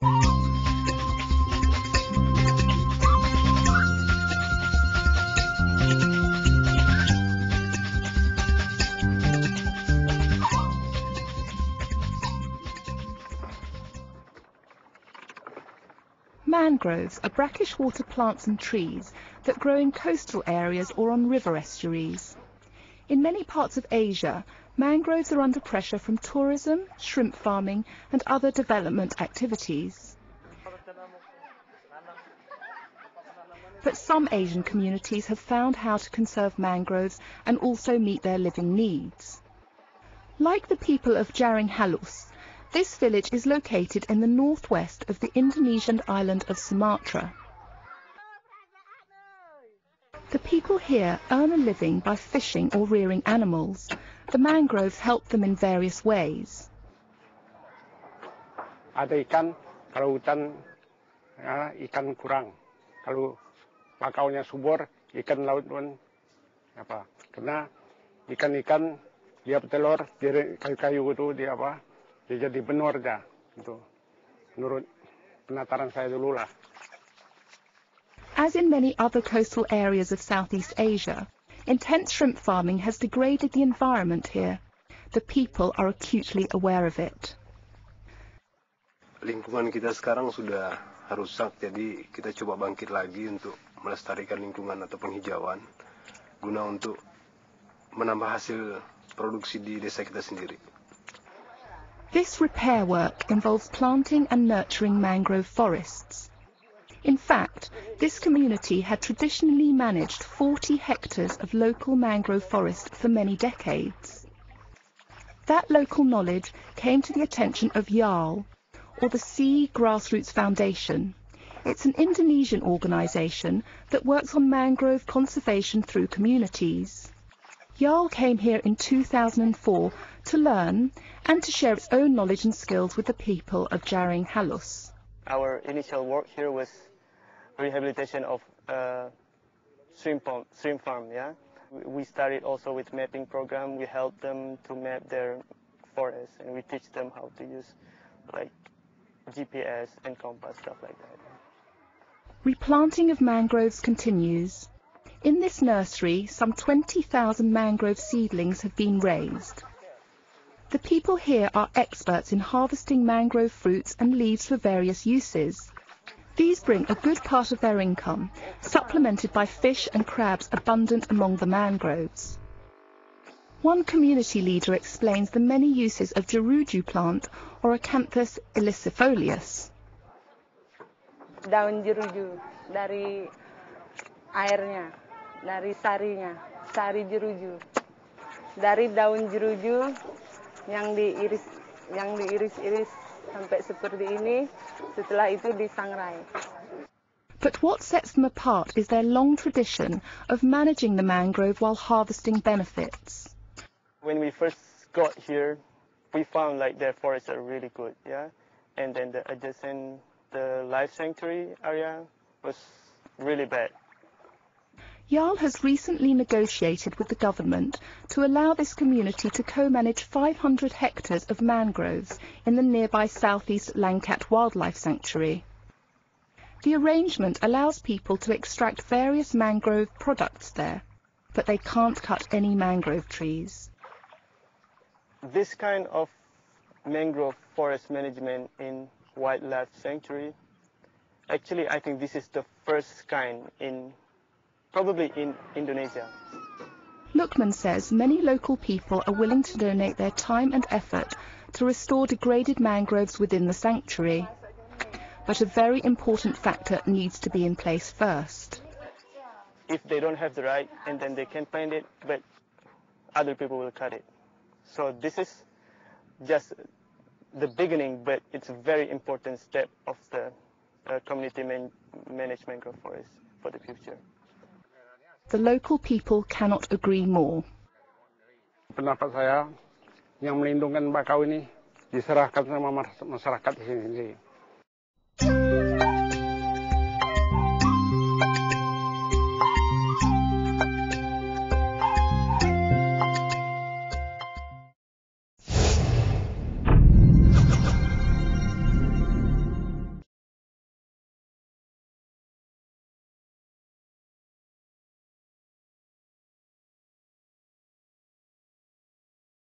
Mangroves are brackish water plants and trees that grow in coastal areas or on river estuaries. In many parts of Asia, mangroves are under pressure from tourism, shrimp farming and other development activities. But some Asian communities have found how to conserve mangroves and also meet their living needs. Like the people of Jaring Halus, this village is located in the northwest of the Indonesian island of Sumatra. The people here earn a living by fishing or rearing animals. The mangroves help them in various ways. Ada ikan, kalau hutan ya, ikan kurang. Kalau makaunya subur, ikan laut pun apa? Karena ikan-ikan dia bertelur di kayu-kayu itu dia apa? Dia jadi benur dah. Itu menurut penataran saya dulu lah. As in many other coastal areas of Southeast Asia, intense shrimp farming has degraded the environment here. The people are acutely aware of it. Lingkungan kita sekarang sudah rusak, jadi kita coba bangkit lagi untuk melestarikan lingkungan atau penghijauan guna untuk menambah hasil produksi di desa kita sendiri. This repair work involves planting and nurturing mangrove forests. In fact, this community had traditionally managed 40 hectares of local mangrove forest for many decades. That local knowledge came to the attention of YAL, or the Sea Grassroots Foundation. It's an Indonesian organisation that works on mangrove conservation through communities. YAL came here in 2004 to learn and to share its own knowledge and skills with the people of Jaring Halus. Our initial work here was rehabilitation of shrimp farm. Yeah, we started also with mapping program. We help them to map their forests, and we teach them how to use like GPS and compass, stuff like that. Replanting of mangroves continues. In this nursery, some 20,000 mangrove seedlings have been raised. The people here are experts in harvesting mangrove fruits and leaves for various uses. These bring a good part of their income, supplemented by fish and crabs abundant among the mangroves. One community leader explains the many uses of jeruju plant, or Acanthus illicifolius. Daun jeruju dari airnya, dari sarinya, sari jeruju. Dari daun jeruju yang diiris-iris sampai seperti ini, setelah itu disangrai. But what sets them apart is their long tradition of managing the mangrove while harvesting benefits. When we first got here, we found like their forests are really good, yeah, and then the adjacent life sanctuary area was really bad. YAL has recently negotiated with the government to allow this community to co-manage 500 hectares of mangroves in the nearby Southeast Langkat Wildlife Sanctuary. The arrangement allows people to extract various mangrove products there, but they can't cut any mangrove trees. This kind of mangrove forest management in wildlife sanctuary, actually I think this is the first kind probably in Indonesia. Lukman says many local people are willing to donate their time and effort to restore degraded mangroves within the sanctuary. But a very important factor needs to be in place first. If they don't have the right, and then they can find it, but other people will cut it. So this is just the beginning, but it's a very important step of the community managed mangrove forest for the future. The local people cannot agree more. Pendapat saya, yang melindungi bakau ini diserahkan sama masyarakat di sini.